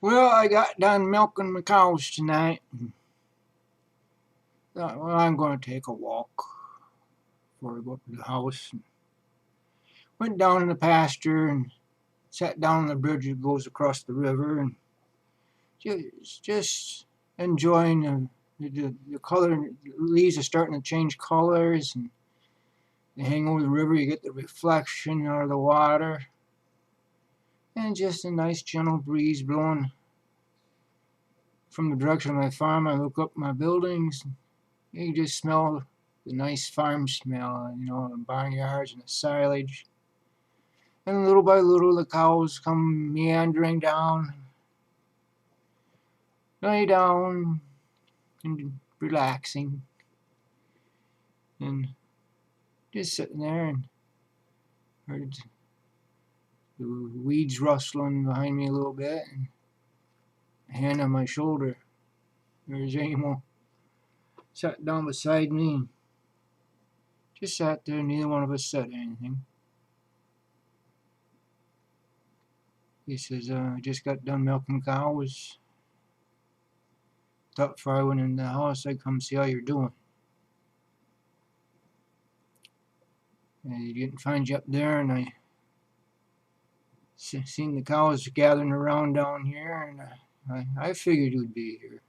Well, I got done milking my cows tonight. Thought, well, I'm going to take a walk before I go up to the house. Went down in the pasture and sat down on the bridge that goes across the river and just enjoying the color. The leaves are starting to change colors and they hang over the river. You get the reflection out of the water and just a nice gentle breeze blowing from the direction of my farm. I look up my buildings. You just smell the nice farm smell, the barnyards and the silage. And little by little, the cows come meandering down, lay down, and relaxing, and just sitting there and heard the weeds rustling behind me a little bit, and a hand on my shoulder. There's Amil. Sat down beside me and just sat there. Neither one of us said anything. He says, I just got done milking cows. Thought before I went in the house, I'd come see how you're doing. I didn't find you up there, and I seen the cows gathering around down here, and I figured you'd be here.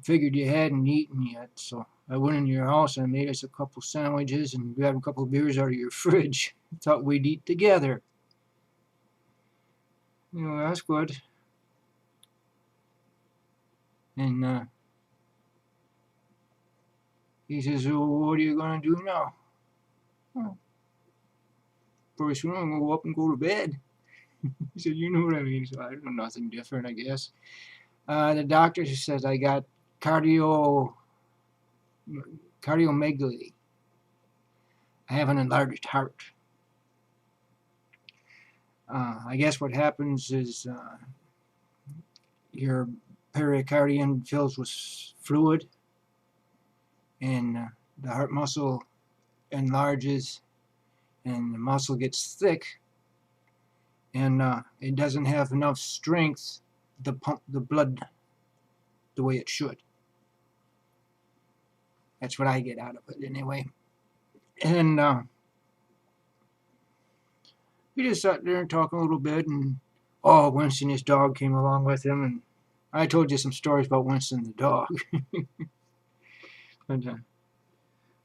Figured you hadn't eaten yet, so I went in your house and I made us a couple sandwiches and grabbed a couple beers out of your fridge. Thought we'd eat together. That's good. And he says, well, what are you going to do now? Well, pretty soon I'm going to go up and go to bed. He said, you know what I mean? So I don't know, nothing different, I guess. The doctor says I got cardiomegaly. I have an enlarged heart. I guess what happens is your pericardium fills with fluid, and the heart muscle enlarges, and the muscle gets thick, and it doesn't have enough strength to pump the blood the way it should. That's what I get out of it anyway. And we just sat there and talked a little bit, and Winston, his dog, came along with him, and I told you some stories about Winston the dog. But,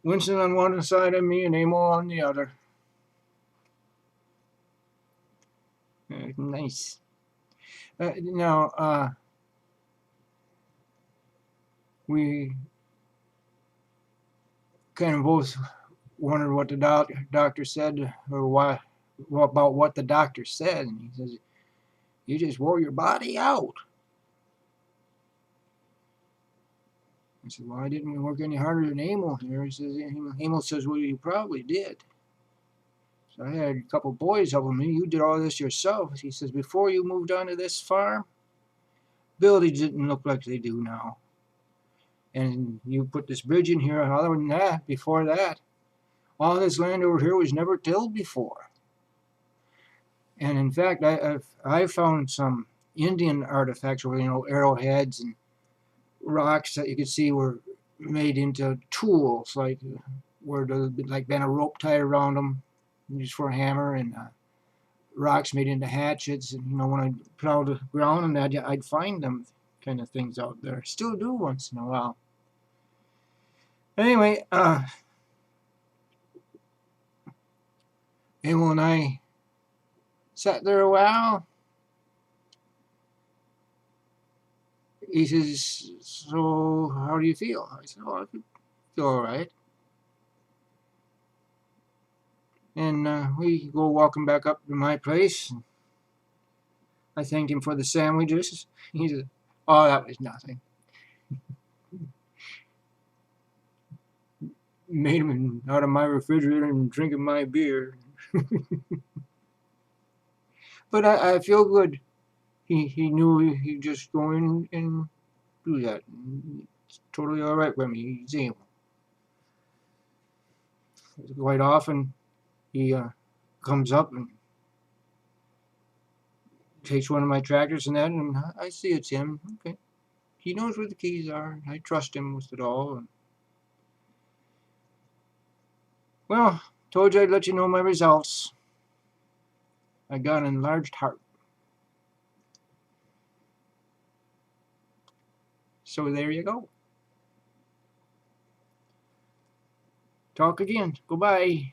Winston on one side of me and Amil on the other. Nice. Now, we kind of both wondered what the doctor said, or about what the doctor said. And he says, you just wore your body out. I said, well, I didn't work any harder than Amil here. He says, Amil says, well, you probably did. So I had a couple boys helping me. You did all this yourself. He says, before you moved onto this farm, buildings didn't look like they do now. And you put this bridge in here, and other than that, before that, all this land over here was never tilled before. And in fact, I found some Indian artifacts where, arrowheads and rocks that you could see were made into tools, like where there like been a rope tied around them, used for a hammer, and rocks made into hatchets. And when I plowed the ground and that, I'd find them kind of things out there. Still do once in a while. Anyway, Amil and I sat there a while. He says, so how do you feel? I said, I feel all right. And we go walking back up to my place. And I thanked him for the sandwiches. He said, oh, that was nothing. Made him out of my refrigerator and drinking my beer. But I feel good. He knew he'd just go in and do that. It's totally all right with me. He's able. Quite often, he comes up and takes one of my tractors and that, and I see it's him. Okay. He knows where the keys are. I trust him with it all. Well, told you I'd let you know my results. I got an enlarged heart. So there you go. Talk again. Goodbye.